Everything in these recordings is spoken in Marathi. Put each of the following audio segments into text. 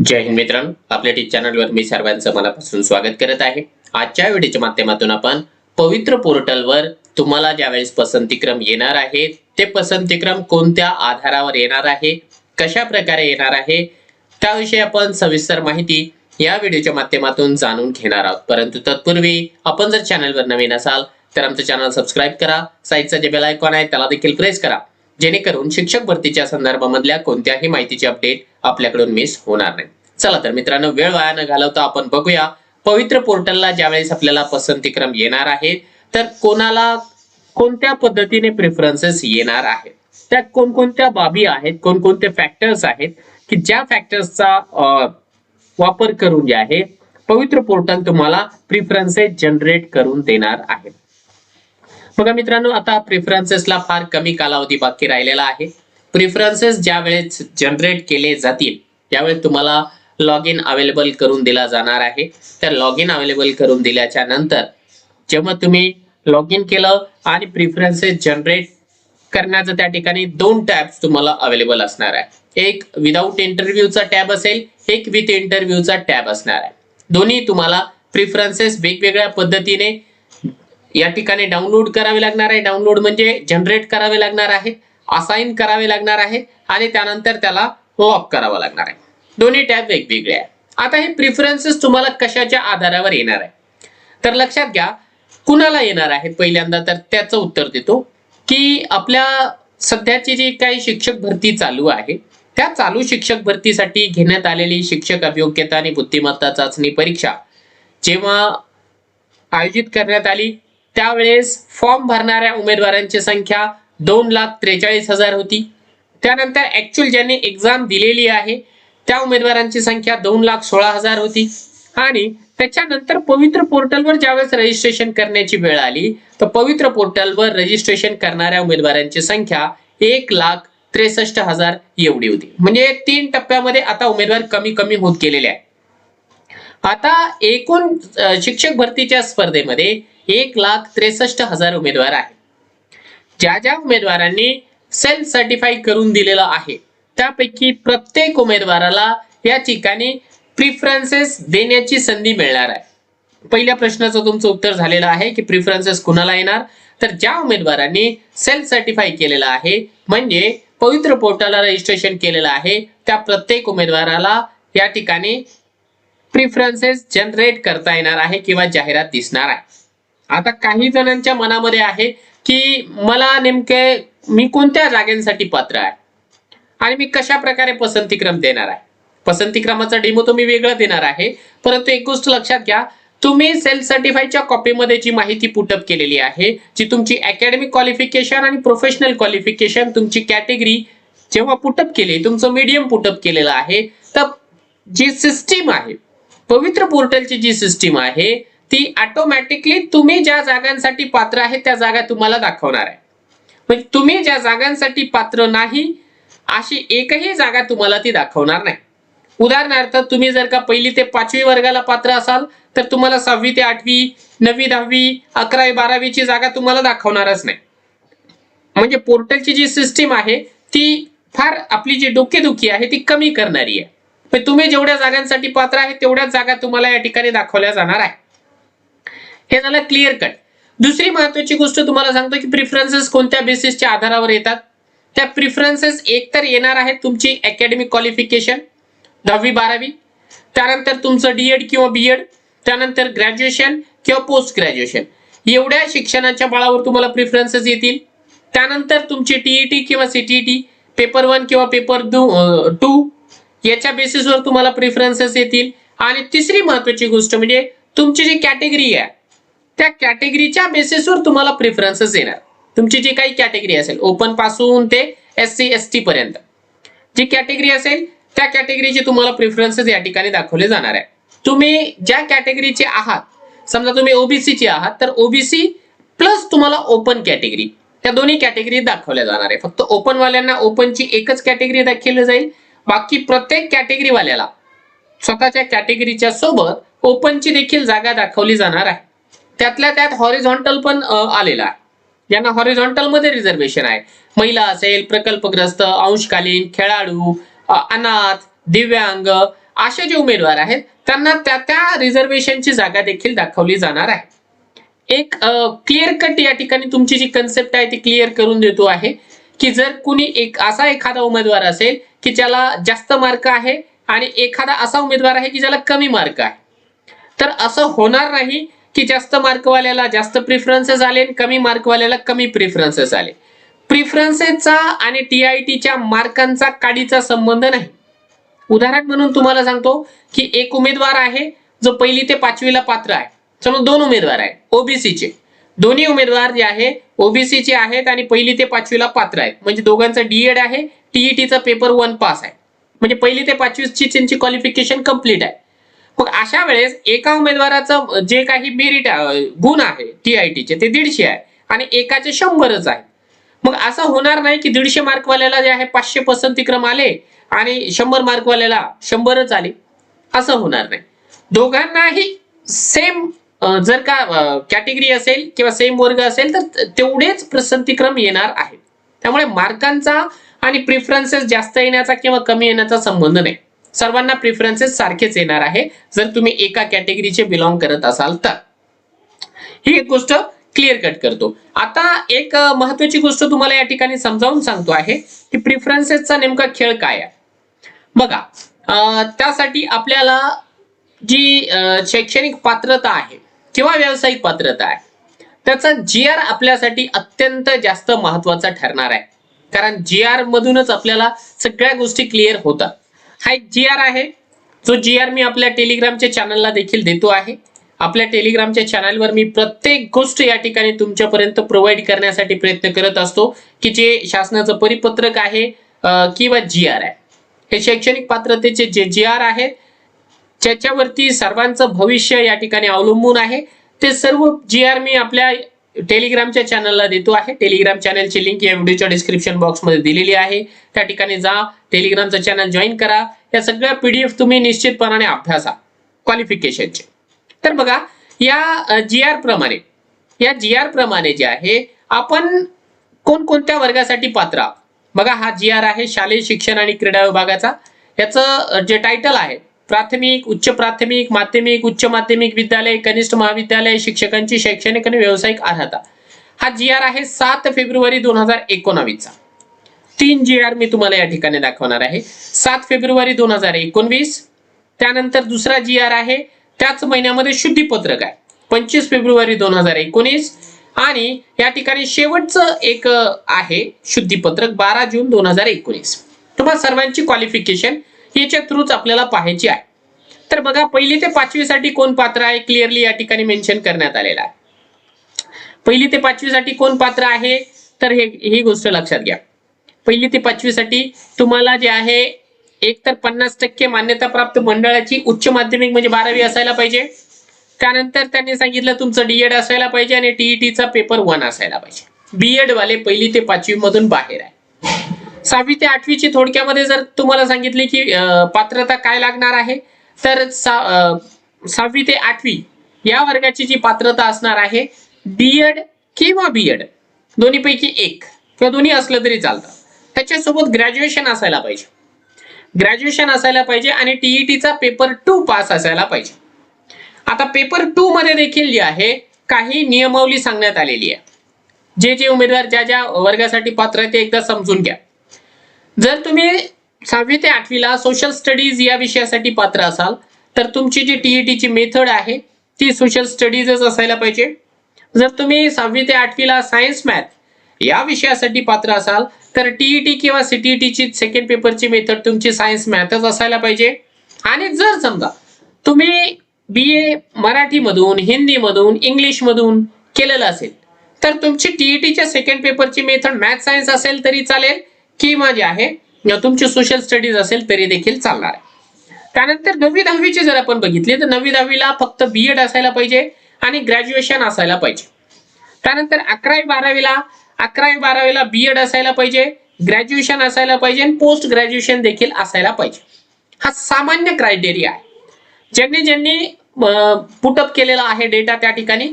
जय हिंद मित्रांनो, आपल्या टीच चॅनलवर मी सर्वांचं मनापासून स्वागत करत आहे। आजच्या व्हिडिओच्या माध्यमातून आपण पवित्र पोर्टलवर तुम्हाला ज्यावेळेस पसंतीक्रम येणार आहे ते पसंतीक्रम कोणत्या आधारावर येणार आहे, कशा प्रकारे येणार आहे, त्याविषयी आपण सविस्तर माहिती या व्हिडिओच्या माध्यमातून जाणून घेणार आहोत। परंतु तत्पूर्वी आपण जर चॅनलवर नवीन असाल तर आमचं चॅनल सबस्क्राइब करा, साइडचा जे बेल आयकॉन आहे त्याला देखील प्रेस करा, जेणेकरून शिक्षक भरतीच्या संदर्भामधल्या कोणत्याही माहितीची अपडेट आपल्याकडून मिस होणार नाही। चला तर मित्रांनो, वेळ वाया न घालवता आपण बघूया पवित्र पोर्टलला ज्यावेळेस आपल्याला पसंतीक्रम येणार आहे तर कोणाला कोणत्या पद्धतीने प्रेफरन्सेस येणार आहेत, त्या कोणकोणत्या बाबी आहेत, कोणकोणते फॅक्टर्स आहेत की ज्या फॅक्टर्सचा वापर करून जे आहे पवित्र पोर्टल तुम्हाला प्रेफरन्सेस जनरेट करून देणार आहे। बघा मित्रांनो, आता प्रेफरन्सेसला फार कमी कालावधी बाकी राहिलेला आहे। प्रेफरन्सेस ज्यावेळेस जनरेट केले जातील त्यावेळेस तुम्हाला लॉग इन अवेलेबल करून दिला जाणार आहे। तर लॉग इन अवेलेबल करून दिल्याच्या नंतर जेव्हा तुम्ही लॉग इन केलं आणि प्रेफरन्सेस जनरेट करण्याचं त्या ठिकाणी दोन टॅब्स तुम्हाला अवेलेबल असणार आहे। एक विदाउट इंटरव्ह्यूचा टॅब असेल, एक विथ इंटरव्ह्यूचा टॅब असणार आहे। दोन्ही तुम्हाला प्रेफरन्सेस वेगवेगळ्या पद्धतीने या ठिकाणी डाउनलोड करावे लागणार आहे। डाउनलोड म्हणजे जनरेट करावे लागणार आहे, असाइन करावे लागणार आहे आणि त्यानंतर त्याला लॉक करावा लागणार आहे। दोन्ही टॅब वेगवेगळे आहे। आता हे प्रेफरन्सेस तुम्हाला कशाच्या आधारावर येणार आहे तर लक्षात घ्या, कुणाला येणार आहेत पहिल्यांदा तर त्याचं उत्तर देतो की आपल्या सध्याची जी काही शिक्षक भरती चालू आहे त्या चालू शिक्षक भरतीसाठी घेण्यात आलेली शिक्षक अभियोग्यता आणि बुद्धिमत्ता चाचणी परीक्षा जेव्हा आयोजित करण्यात आली त्यावेळेस फॉर्म भरणाऱ्या उमेदवारांची संख्या 2,43,000 होती। त्यानंतर ऍक्च्युअल ज्यांनी एक्झाम दिलेली आहे त्या उमेदवारांची संख्या 2,16,000 होती आणि त्याच्यानंतर पवित्र पोर्टलवर ज्यावेळेस रजिस्ट्रेशन करण्याची वेळ आली तर पवित्र पोर्टलवर रजिस्ट्रेशन करणाऱ्या उमेदवारांची संख्या 1,63,000 एवढी होती। म्हणजे 3 टप्प्यामध्ये आता उमेदवार कमी कमी होत गेलेले आहे। आता एकूण शिक्षक भरतीच्या स्पर्धेमध्ये 1,63,000 उमेदवार आहेत। ज्या ज्या उमेदवारांनी सेल्फ सर्टिफाई करून दिलेलं आहे त्यापैकी प्रत्येक उमेदवाराला या ठिकाणी प्रेफरन्सेस देण्याची संधी मिळणार आहे। पहिल्या प्रश्नाचं तुमचं उत्तर झालेलं आहे की प्रेफरन्सेस कुणाला येणार तर ज्या उमेदवारांनी सेल्फ सर्टिफाई केलेलं आहे म्हणजे पवित्र पोर्टलला रजिस्ट्रेशन केलेलं आहे त्या प्रत्येक उमेदवाराला या ठिकाणी प्रेफरन्सेस जनरेट करता येणार आहे किंवा जाहिरात दिसणार आहे। आता काही जणांच्या मनामध्ये आहे की मला नेमके मी कोणत्या जागांसाठी पात्र आहे आणि मी कशा प्रकारे पसंतीक्रम देणार आहे। पसंतीक्रमाचा डेमो तुम्ही वेगळा देणार आहे, परंतु एक गोष्ट लक्षात घ्या, तुम्ही सेल्फ सर्टिफाईच्या कॉपीमध्ये जी माहिती पुटअप केलेली आहे, जी तुमची अकॅडमिक क्वालिफिकेशन आणि प्रोफेशनल क्वालिफिकेशन तुमची कॅटेगरी जेव्हा पुटअप केली, तुमचं मीडियम पुटअप केलेलं आहे, तर जी सिस्टीम आहे पवित्र पोर्टलची जी सिस्टीम आहे ती ऑटोमॅटिकली तुम्ही ज्या जागांसाठी पात्र आहे त्या जागा तुम्हाला दाखवणार आहे। म्हणजे तुम्ही ज्या जागांसाठी पात्र नाही अशी एकही जागा तुम्हाला ती दाखवणार नाही। उदाहरणार्थ तुम्ही जर का 1ली ते 5वी वर्गाला पात्र असाल तर तुम्हाला 6वी ते 8वी, 9वी 10वी, 11वी 12वी ची जागा तुम्हाला दाखवणारच नाही। म्हणजे पोर्टलची जी सिस्टीम आहे ती फार आपली जी डोकेदुखी आहे ती कमी करणारी आहे। पण तुम्ही जेवढ्या जागांसाठी पात्र आहे तेवढ्याच जागा तुम्हाला या ठिकाणी दाखवल्या जाणार आहे। हे झालं क्लिअर कट। दुसरी महत्त्वाची गोष्ट तुम्हाला सांगतो की प्रेफरन्सेस कोणत्या बेसिसच्या आधारावर येतात। त्या प्रेफरन्सेस एक तर येणार आहे तुमची अकॅडमिक क्वालिफिकेशन 10वी 12वी, त्यानंतर तुमचं डीएड किंवा बीएड, त्यानंतर ग्रॅज्युएशन किंवा पोस्ट ग्रॅज्युएशन एवढ्या शिक्षणाच्या बळावर तुम्हाला प्रेफरन्सेस येतील। त्यानंतर तुमची टीईटी किंवा सीटीईटी, पेपर 1 किंवा पेपर 2 याच्या बेसिसवर तुम्हाला प्रेफरन्सेस येतील। आणि तिसरी महत्त्वाची गोष्ट म्हणजे तुमची जी कॅटेगरी आहे त्या कॅटेगरीच्या बेसिसवर तुम्हाला प्रेफरन्सेस येणार। तुमची जी काही कॅटेगरी असेल ओपन पासून ते एससी एसटी पर्यंत जी कॅटेगरी असेल त्या कॅटेगरीचे तुम्हाला प्रेफरन्सेस या ठिकाणी दाखवले जाणार आहे। तुम्ही ज्या कॅटेगरीचे आहात, समजा तुम्ही ओबीसी चे आहात तर ओबीसी प्लस तुम्हाला ओपन कॅटेगरी, त्या दोन्ही कॅटेगरी दाखवल्या जाणार आहे। फक्त ओपन वाल्यांना ओपनची एकच कॅटेगरी दाखवली जाईल, बाकी प्रत्येक कॅटेगरी वाल्याला स्वतःच्या कॅटेगरीच्या सोबत ओपनची देखील जागा दाखवली जाणार आहे। त्यातल्या त्यात हॉरिझॉन्टल पण आलेला आहे, ज्यांना हॉरिझॉन्टल मध्ये रिझर्वेशन आहे, महिला असेल, प्रकल्पग्रस्त, अंशकालीन, खेळाडू, अनाथ, दिव्यांग असे जे उमेदवार आहेत त्यांना त्या त्या रिझर्वेशनची जागा देखील दाखवली जाणार आहे. एक क्लिअर कट या ठिकाणी तुमची जी कन्सेप्ट आहे ती क्लिअर करून देतो आहे की जर कुणी एक असा एखादा उमेदवार असेल की ज्याला जास्त मार्क आहे आणि एखादा असा उमेदवार आहे की ज्याला कमी मार्क आहे, तर असं होणार नाही की जास्त मार्कवाल्याला जास्त प्रिफरन्सेस आले आणि कमी मार्कवाल्याला कमी प्रिफरन्सेस आले. प्रिफरन्सेसचा आणि TITच्या मार्कांचा काडीचा संबंध नाही. उदाहरण म्हणून तुम्हाला सांगतो की एक उमेदवार आहे जो पहिली ते 5वी ला पात्र आहे. समजा दोन उमेदवार आहेत ओबीसीचे, दोन्ही उमेदवार जे आहे ओबीसीचे आहेत आणि पहिली ते 5वी ला पात्र आहेत, म्हणजे दोघांचं डीएड आहे, टीईटीचा पेपर 1 पास आहे, म्हणजे पहिली ते 5वी ची त्यांची क्वालिफिकेशन कंप्लीट आहे. मग अशा वेळेस एका उमेदवाराचं जे काही मेरिट गुण आहे TITचे ते 150 आहे आणि एकाचे 100च आहे. मग असं होणार नाही की 150 मार्कवाल्याला जे आहे 500 पसंतीक्रम आले आणि 100 मार्कवाल्याला 100च आले, असं होणार नाही. दोघांनाही सेम जर का कॅटेगरी असेल किंवा सेम वर्ग असेल तर तेवढेच पसंतीक्रम येणार आहेत. त्यामुळे मार्कांचा आणि प्रिफरन्सेस जास्त येण्याचा किंवा कमी येण्याचा संबंध नाही. सर्वांना प्रिफरन्सेस सारखेच येणार आहे जर तुम्ही एका कॅटेगरीचे बिलॉंग करत असाल तर. ही एक गोष्ट क्लिअर कट करतो. आता एक महत्त्वाची गोष्ट तुम्हाला या ठिकाणी समजावून सांगतो आहे की प्रिफरन्सेसचा नेमका खेळ काय आहे. बघा, त्यासाठी आपल्याला जी शैक्षणिक पात्रता आहे किंवा व्यावसायिक पात्रता आहे त्याचा GR आपल्यासाठी अत्यंत जास्त महत्त्वाचा ठरणार आहे. कारण GR मधूनच आपल्याला सगळ्या गोष्टी क्लिअर होतात. हा एक GR आहे, जो GR मी आपल्या टेलिग्रामच्या चॅनलला देखील देतो आहे. आपल्या टेलिग्रामच्या चॅनलवर मी प्रत्येक गोष्ट या ठिकाणी तुमच्यापर्यंत प्रोव्हाइड करण्यासाठी प्रयत्न करत असतो की जे शासनाचं परिपत्रक आहे किंवा GR आहे, हे शैक्षणिक पात्रतेचे जे GR आहे ज्याच्यावरती सर्वांचं भविष्य या ठिकाणी अवलंबून आहे, ते सर्व GR मी आपल्या टेलिग्रामच्या चॅनलला देतो आहे. टेलिग्राम चॅनलची लिंक या व्हिडिओच्या डिस्क्रिप्शन बॉक्समध्ये दिलेली आहे. त्या ठिकाणी जा, टेलिग्रामचं चॅनल जॉईन करा. या सगळ्या PDF तुम्ही निश्चितपणाने अभ्यासा क्वालिफिकेशनचे. तर बघा, या GR प्रमाणे जे आहे आपण कोणकोणत्या वर्गासाठी पात्र आहोत. बघा, हा GR आहे शालेय शिक्षण आणि क्रीडा विभागाचा. याचं जे टायटल आहे प्राथमिक, उच्च प्राथमिक, माध्यमिक, उच्च माध्यमिक विद्यालय, कनिष्ठ महाविद्यालय, शिक्षकांची शैक्षणिक आणि व्यावसायिक अर्हता. हा GR आहे 7 फेब्रुवारी 2019 चा. 3 GR मी तुम्हाला या ठिकाणी दाखवणार आहे. 7 फेब्रुवारी 2019, त्यानंतर दुसरा GR आहे त्याच महिन्यामध्ये शुद्धीपत्रक आहे 25 फेब्रुवारी 2019 आणि या ठिकाणी शेवटचं एक आहे शुद्धीपत्रक 12 जून 2019. तुम्हाला सर्वांची क्वालिफिकेशन याच्या थ्रूच आपल्याला पाहायची आहे. तर बघा, पहिली ते 5वी साठी कोण पात्र आहे क्लिअरली या ठिकाणी मेन्शन करण्यात आलेला आहे. पहिली ते 5वी साठी कोण पात्र आहे तर ही गोष्ट लक्षात घ्या. पहिली ते 5वी साठी तुम्हाला जे आहे एक तर 50% मान्यता प्राप्त मंडळाची उच्च माध्यमिक म्हणजे 12वी असायला पाहिजे. त्यानंतर त्यांनी सांगितलं तुमचं डीएड असायला पाहिजे आणि टीईटीचा पेपर 1 असायला पाहिजे. बीएड वाले पहिली ते 5वी मधून बाहेर आहे. 6वी ते 8वी ची थोडक्यामध्ये जर तुम्हाला सांगितले की पात्रता काय लागणार आहे तर 6वी ते 8वी या वर्गाची जी पात्रता असणार आहे डीएड किंवा बीएड दोन्हीपैकी एक किंवा दोन्ही असलं तरी चालतं. त्याच्यासोबत ग्रॅज्युएशन असायला पाहिजे. ग्रॅज्युएशन असायला पाहिजे आणि टीईटीचा पेपर 2 पास असायला पाहिजे. आता पेपर 2 मध्ये देखील जे आहे काही नियमावली सांगण्यात आलेली आहे. जे उमेदवार ज्या वर्गासाठी पात्र आहे ते एकदा समजून घ्या. जर तुम्ही 6वी ते 8वी ला सोशल स्टडीज या विषयासाठी पात्र असाल तर तुमची जी टीईटीची मेथड आहे ती सोशल स्टडीजच असायला पाहिजे. जर तुम्ही 6वी ते 8वी ला सायन्स मॅथ या विषयासाठी पात्र असाल तर टीईटी किंवा सीटीईटीची सेकंड पेपरची मेथड तुमची सायन्स मॅथच असायला पाहिजे. आणि जर समजा तुम्ही BA मराठी मधून, हिंदी मधून, इंग्लिश मधून केलेलं असेल तर तुमची टीईटीच्या सेकंड पेपरची मेथड मॅथ सायन्स असेल तरी चालेल किंवा जे आहे तुमची सोशल स्टडीज असेल तरी देखील चालणार आहे. त्यानंतर 9वी 10वी ची जर आपण बघितली तर 9वी 10वी ला फक्त बीएड असायला पाहिजे आणि ग्रॅज्युएशन असायला पाहिजे. त्यानंतर 11वी 12वी बीएड असायला पाहिजे, ग्रॅज्युएशन असायला पाहिजे आणि पोस्ट ग्रॅज्युएशन देखील असायला पाहिजे. हा सामान्य क्रायटेरिया आहे. ज्यांनी पुटअप केलेला आहे डेटा त्या ठिकाणी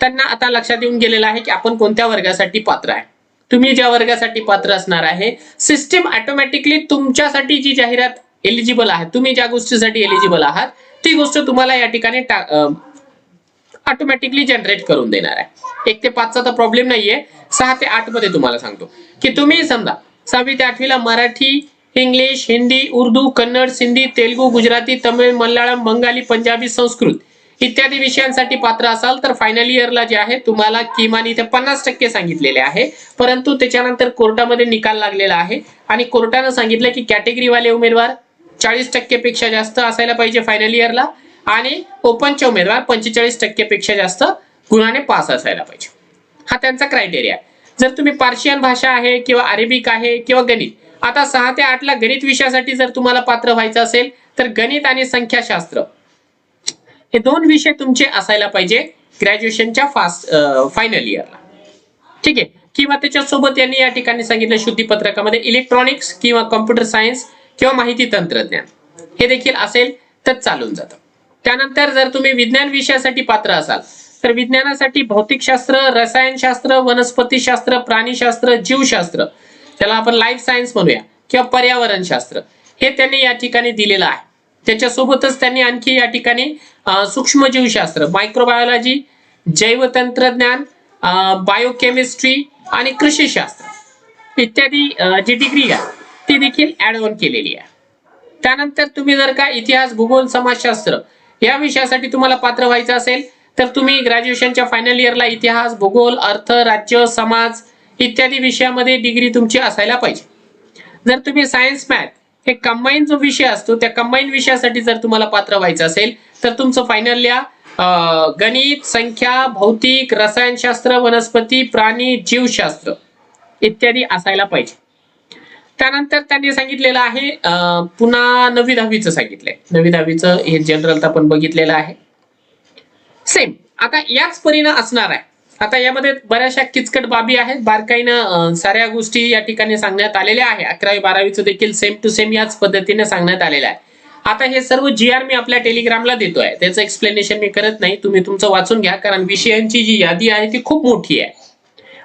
त्यांना आता लक्षात येऊन गेलेला आहे की आपण कोणत्या वर्गासाठी पात्र आहे. तुम्ही ज्या वर्गासाठी पात्र असणार आहे सिस्टीम ऑटोमॅटिकली तुमच्यासाठी जी जाहिरात एलिजिबल आहात, तुम्ही ज्या गोष्टीसाठी एलिजिबल आहात ती गोष्ट तुम्हाला या ठिकाणी ऑटोमॅटिकली जनरेट करून देणार आहे. 1 ते 5 चा तर प्रॉब्लेम नाहीये, 6 ते 8 मध्ये तुम्हाला सांगतो की तुम्ही समजा 6वी ते 8वी ला मराठी, इंग्लिश, हिंदी, उर्दू, कन्नड, सिंधी, तेलुगू, गुजराती, तमिळ, मल्याळम, बंगाली, पंजाबी, संस्कृत इत्यादी विषयांसाठी पात्र असाल तर फायनल इयरला जे आहे तुम्हाला किमान इथे 50% सांगितलेले आहे. परंतु त्याच्यानंतर कोर्टामध्ये निकाल लागलेला आहे आणि कोर्टानं सांगितलं की कॅटेगरीवाले उमेदवार 40% पेक्षा जास्त असायला पाहिजे फायनल इयरला आणि ओपनचे उमेदवार 45% पेक्षा जास्त गुणाने पास असायला पाहिजे. हा त्यांचा क्रायटेरिया आहे. जर तुम्ही पार्शियन भाषा आहे किंवा अरेबिक आहे किंवा गणित, आता 6 ते 8 ला गणित विषयासाठी जर तुम्हाला पात्र व्हायचं असेल तर गणित आणि संख्याशास्त्र हे 2 विषय तुमचे असायला पाहिजे ग्रॅज्युएशनच्या फायनल इयरला. ठीक आहे. किंवा त्याच्यासोबत यांनी या ठिकाणी सांगितलं शुद्धीपत्रकामध्ये इलेक्ट्रॉनिक्स किंवा कॉम्प्युटर सायन्स किंवा माहिती तंत्रज्ञान हे देखील असेल तर चालून जातं. त्यानंतर जर तुम्ही विज्ञान विषयासाठी पात्र असाल तर विज्ञानासाठी भौतिकशास्त्र, रसायनशास्त्र, वनस्पतीशास्त्र, प्राणीशास्त्र, जीवशास्त्र, त्याला आपण लाईफ सायन्स म्हणूया, किंवा पर्यावरणशास्त्र हे त्यांनी या ठिकाणी दिलेलं आहे. त्याच्यासोबतच त्यांनी आणखी या ठिकाणी सूक्ष्मजीवशास्त्र, मायक्रोबायोलॉजी, जैवतंत्रज्ञान, बायोकेमिस्ट्री आणि कृषीशास्त्र इत्यादी जी डिग्री आहे ती देखील ऍड ऑन केलेली आहे. त्यानंतर तुम्ही जर का इतिहास, भूगोल, समाजशास्त्र या विषयासाठी तुम्हाला पात्र व्हायचं असेल तर तुम्ही ग्रॅज्युएशनच्या फायनल इयरला इतिहास, भूगोल, अर्थ, राज्य, समाज इत्यादी विषयामध्ये डिग्री तुमची असायला पाहिजे. जर तुम्ही सायन्स, मॅथ हे कंबाईन जो विषय असतो त्या कंबाईन विषयासाठी जर तुम्हाला पात्र व्हायचं असेल तर तुमचं फायनलला गणित, संख्या, भौतिक, रसायनशास्त्र, वनस्पती, प्राणी, जीवशास्त्र इत्यादी असायला पाहिजे. त्यानंतर त्यांनी सांगितलेलं आहे पुन्हा 9वी 10वीचं सांगितलंय. 9वी 10वीचं हे जनरल आपण बघितलेलं आहे. सेम आता याच परीनं असणार आहे. आता यामध्ये बऱ्याचशा किचकट बाबी आहेत, बारकाईनं साऱ्या गोष्टी या ठिकाणी सांगण्यात आलेल्या आहे. 11वी 12वीचं देखील सेम टू सेम याच पद्धतीने सांगण्यात आलेलं आहे. आता हे सर्व GR मी आपल्या टेलिग्रामला देतोय, त्याचं एक्सप्लेनेशन मी करत नाही, तुम्ही तुमचं वाचून घ्या, कारण विषयांची जी यादी आहे ती खूप मोठी आहे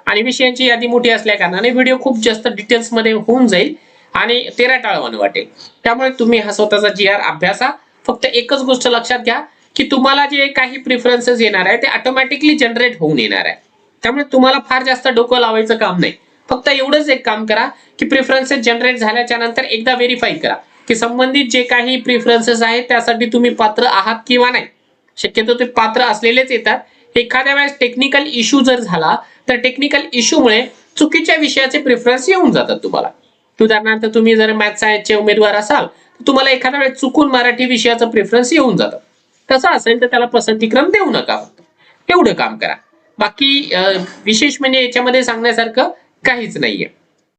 आणि विषयांची यादी मोठी असल्या कारणाने व्हिडिओ खूप जास्त डिटेल्स मध्ये होऊन जाईल आणि तेरा टाळवानं वाटेल. त्यामुळे तुम्ही हा स्वतःचा GR अभ्यासा. फक्त एकच गोष्ट लक्षात घ्या की तुम्हाला जे काही प्रिफरन्सेस येणार आहे ते ऑटोमॅटिकली जनरेट होऊन येणार आहे. त्यामुळे तुम्हाला फार जास्त डोकं लावायचं काम नाही. फक्त एवढंच एक काम करा की प्रिफरन्सेस जनरेट झाल्याच्या नंतर एकदा व्हेरीफाई करा की संबंधित जे काही प्रिफरन्सेस आहेत त्यासाठी तुम्ही पात्र आहात किंवा नाही. शक्यतो ते पात्र असलेलेच येतात. एखाद्या वेळेस टेक्निकल इश्यू जर झाला तर टेक्निकल इश्यूमुळे चुकीच्या विषयाचे प्रिफरन्स येऊन जातात तुम्हाला. उदाहरणार्थ तुम्ही जर मॅथ सायन्सचे उमेदवार असाल तर तुम्हाला एखाद्या वेळेस चुकून मराठी विषयाचं प्रिफरन्स येऊन जातं. तसं असेल तर त्याला पसंतीक्रम देऊ नका, फक्त एवढं काम करा. बाकी विशेष म्हणजे याच्यामध्ये सांगण्यासारखं काहीच नाहीये.